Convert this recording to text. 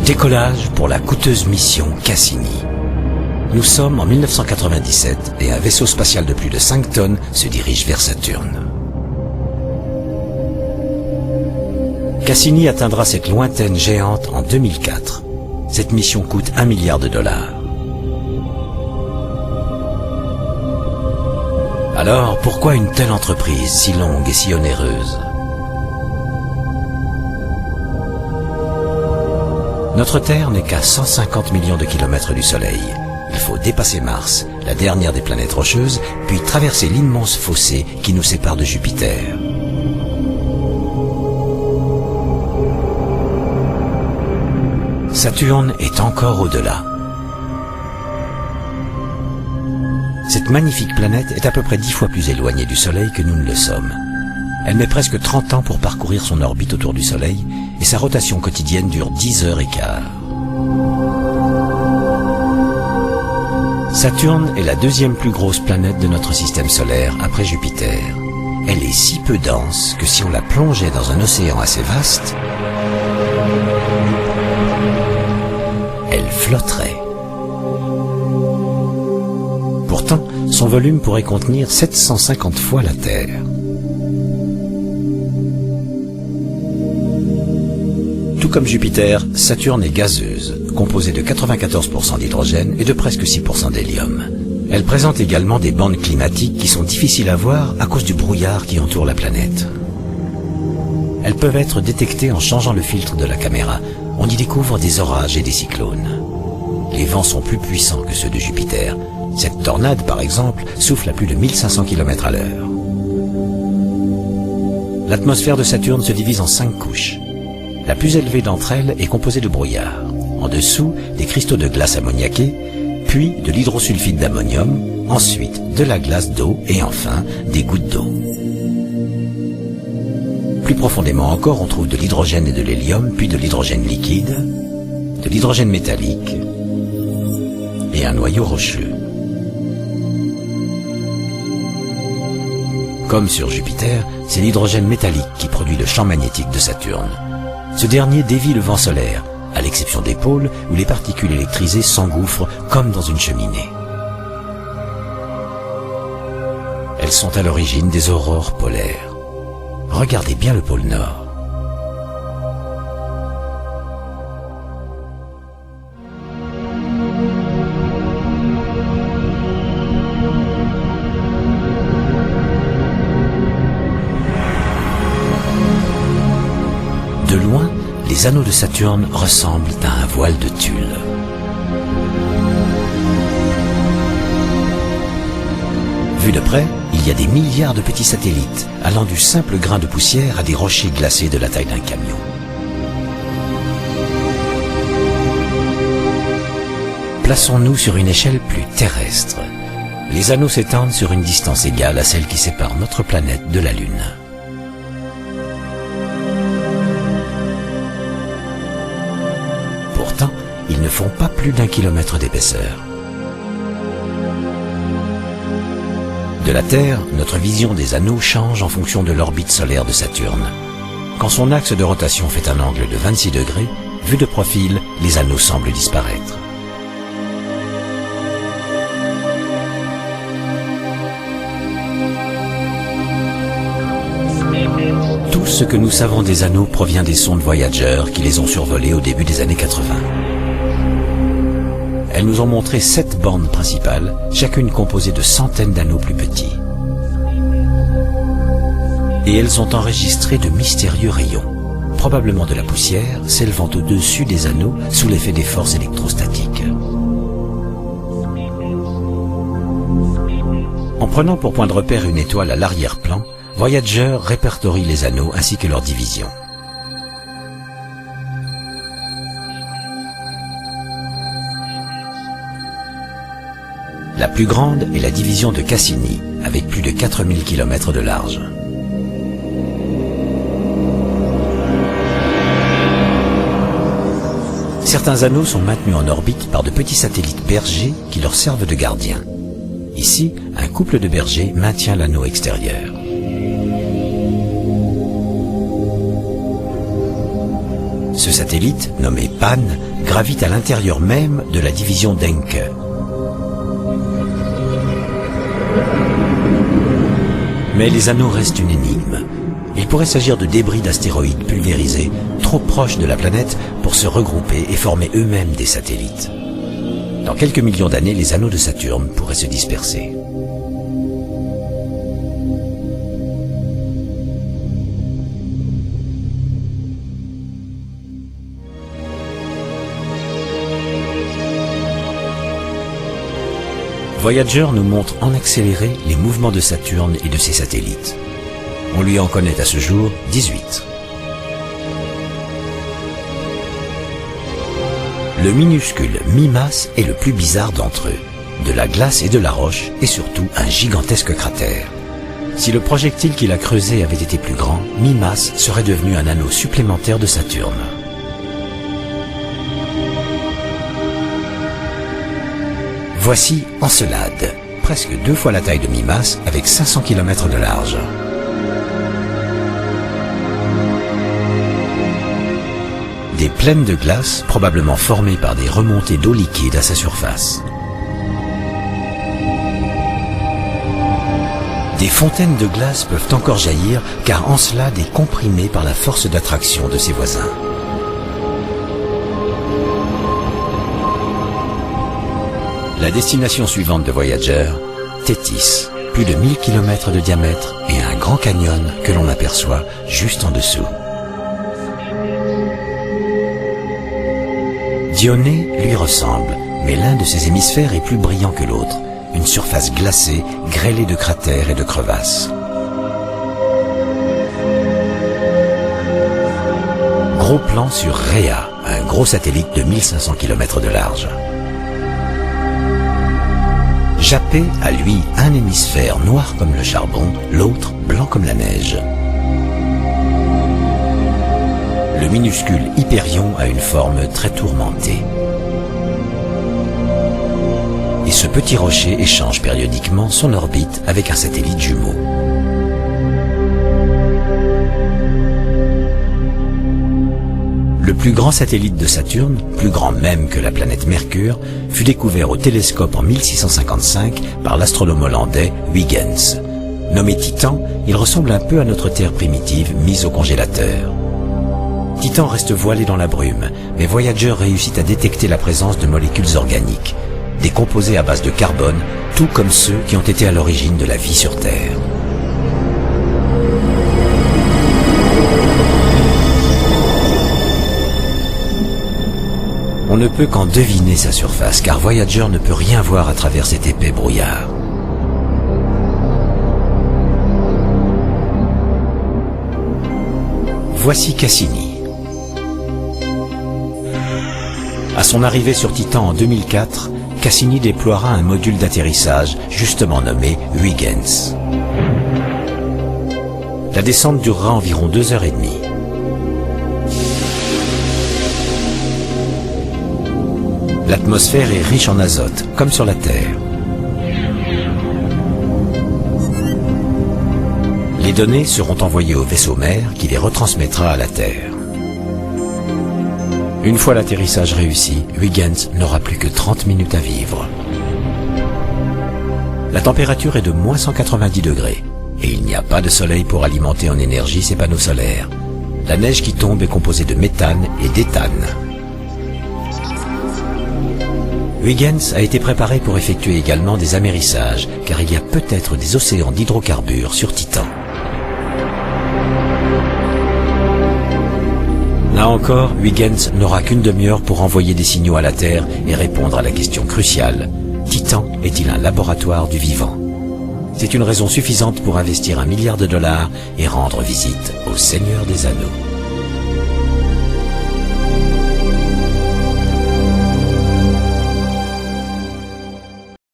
Décollage pour la coûteuse mission Cassini. Nous sommes en 1997 et un vaisseau spatial de plus de 5 tonnes se dirige vers Saturne. Cassini atteindra cette lointaine géante en 2004. Cette mission coûte $1 milliard. Alors, pourquoi une telle entreprise si longue et si onéreuse? Notre Terre n'est qu'à 150 millions de kilomètres du Soleil. Il faut dépasser Mars, la dernière des planètes rocheuses, puis traverser l'immense fossé qui nous sépare de Jupiter. Saturne est encore au-delà. Cette magnifique planète est à peu près 10 fois plus éloignée du Soleil que nous ne le sommes. Elle met presque 30 ans pour parcourir son orbite autour du Soleil et sa rotation quotidienne dure 10 heures et quart. Saturne est la deuxième plus grosse planète de notre système solaire après Jupiter. Elle est si peu dense que si on la plongeait dans un océan assez vaste, elle flotterait. Pourtant, son volume pourrait contenir 750 fois la Terre. Tout comme Jupiter, Saturne est gazeuse, composée de 94% d'hydrogène et de presque 6% d'hélium. Elle présente également des bandes climatiques qui sont difficiles à voir à cause du brouillard qui entoure la planète. Elles peuvent être détectées en changeant le filtre de la caméra. On y découvre des orages et des cyclones. Les vents sont plus puissants que ceux de Jupiter. Cette tornade, par exemple, souffle à plus de 1500 km à l'heure. L'atmosphère de Saturne se divise en 5 couches. La plus élevée d'entre elles est composée de brouillard. En dessous, des cristaux de glace ammoniaquée, puis de l'hydrosulfide d'ammonium, ensuite de la glace d'eau et enfin des gouttes d'eau. Plus profondément encore, on trouve de l'hydrogène et de l'hélium, puis de l'hydrogène liquide, de l'hydrogène métallique et un noyau rocheux. Comme sur Jupiter, c'est l'hydrogène métallique qui produit le champ magnétique de Saturne. Ce dernier dévie le vent solaire, à l'exception des pôles où les particules électrisées s'engouffrent comme dans une cheminée. Elles sont à l'origine des aurores polaires. Regardez bien le pôle Nord. De loin, les anneaux de Saturne ressemblent à un voile de tulle. Vu de près, il y a des milliards de petits satellites, allant du simple grain de poussière à des rochers glacés de la taille d'un camion. Plaçons-nous sur une échelle plus terrestre. Les anneaux s'étendent sur une distance égale à celle qui sépare notre planète de la Lune. Pourtant, ils ne font pas plus d'1 kilomètre d'épaisseur. De la Terre, notre vision des anneaux change en fonction de l'orbite solaire de Saturne. Quand son axe de rotation fait un angle de 26 degrés, vu de profil, les anneaux semblent disparaître. Tout ce que nous savons des anneaux provient des sondes Voyager qui les ont survolés au début des années 80. Elles nous ont montré 7 bandes principales, chacune composée de centaines d'anneaux plus petits. Et elles ont enregistré de mystérieux rayons, probablement de la poussière, s'élevant au-dessus des anneaux sous l'effet des forces électrostatiques. En prenant pour point de repère une étoile à l'arrière-plan, Voyager répertorie les anneaux ainsi que leur division. La plus grande est la division de Cassini, avec plus de 4000 km de large. Certains anneaux sont maintenus en orbite par de petits satellites bergers qui leur servent de gardiens. Ici, un couple de bergers maintient l'anneau extérieur. Ce satellite, nommé Pan, gravite à l'intérieur même de la division d'Encke. Mais les anneaux restent une énigme. Il pourrait s'agir de débris d'astéroïdes pulvérisés, trop proches de la planète pour se regrouper et former eux-mêmes des satellites. Dans quelques millions d'années, les anneaux de Saturne pourraient se disperser. Voyager nous montre en accéléré les mouvements de Saturne et de ses satellites. On lui en connaît à ce jour 18. Le minuscule Mimas est le plus bizarre d'entre eux. De la glace et de la roche, et surtout un gigantesque cratère. Si le projectile qu'il a creusé avait été plus grand, Mimas serait devenu un anneau supplémentaire de Saturne. Voici Encelade, presque 2 fois la taille de Mimas avec 500 km de large. Des plaines de glace, probablement formées par des remontées d'eau liquide à sa surface. Des fontaines de glace peuvent encore jaillir car Encelade est comprimé par la force d'attraction de ses voisins. La destination suivante de Voyager, Tethys, plus de 1000 km de diamètre et un grand canyon que l'on aperçoit juste en dessous. Dionée lui ressemble, mais l'un de ses hémisphères est plus brillant que l'autre, une surface glacée, grêlée de cratères et de crevasses. Gros plan sur Rhea, un gros satellite de 1500 km de large. Japet a lui un hémisphère noir comme le charbon, l'autre blanc comme la neige. Le minuscule Hyperion a une forme très tourmentée. Et ce petit rocher échange périodiquement son orbite avec un satellite jumeau. Le plus grand satellite de Saturne, plus grand même que la planète Mercure, fut découvert au télescope en 1655 par l'astronome hollandais Huygens. Nommé Titan, il ressemble un peu à notre Terre primitive mise au congélateur. Titan reste voilé dans la brume, mais Voyager réussit à détecter la présence de molécules organiques, des composés à base de carbone, tout comme ceux qui ont été à l'origine de la vie sur Terre. On ne peut qu'en deviner sa surface, car Voyager ne peut rien voir à travers cet épais brouillard. Voici Cassini. À son arrivée sur Titan en 2004, Cassini déploiera un module d'atterrissage justement nommé Huygens. La descente durera environ 2h30. L'atmosphère est riche en azote, comme sur la Terre. Les données seront envoyées au vaisseau mère qui les retransmettra à la Terre. Une fois l'atterrissage réussi, Huygens n'aura plus que 30 minutes à vivre. La température est de moins 190 degrés et il n'y a pas de soleil pour alimenter en énergie ces panneaux solaires. La neige qui tombe est composée de méthane et d'éthane. Huygens a été préparé pour effectuer également des amérissages, car il y a peut-être des océans d'hydrocarbures sur Titan. Là encore, Huygens n'aura qu'une demi-heure pour envoyer des signaux à la Terre et répondre à la question cruciale. Titan est-il un laboratoire du vivant? C'est une raison suffisante pour investir $1 milliard et rendre visite au Seigneur des Anneaux.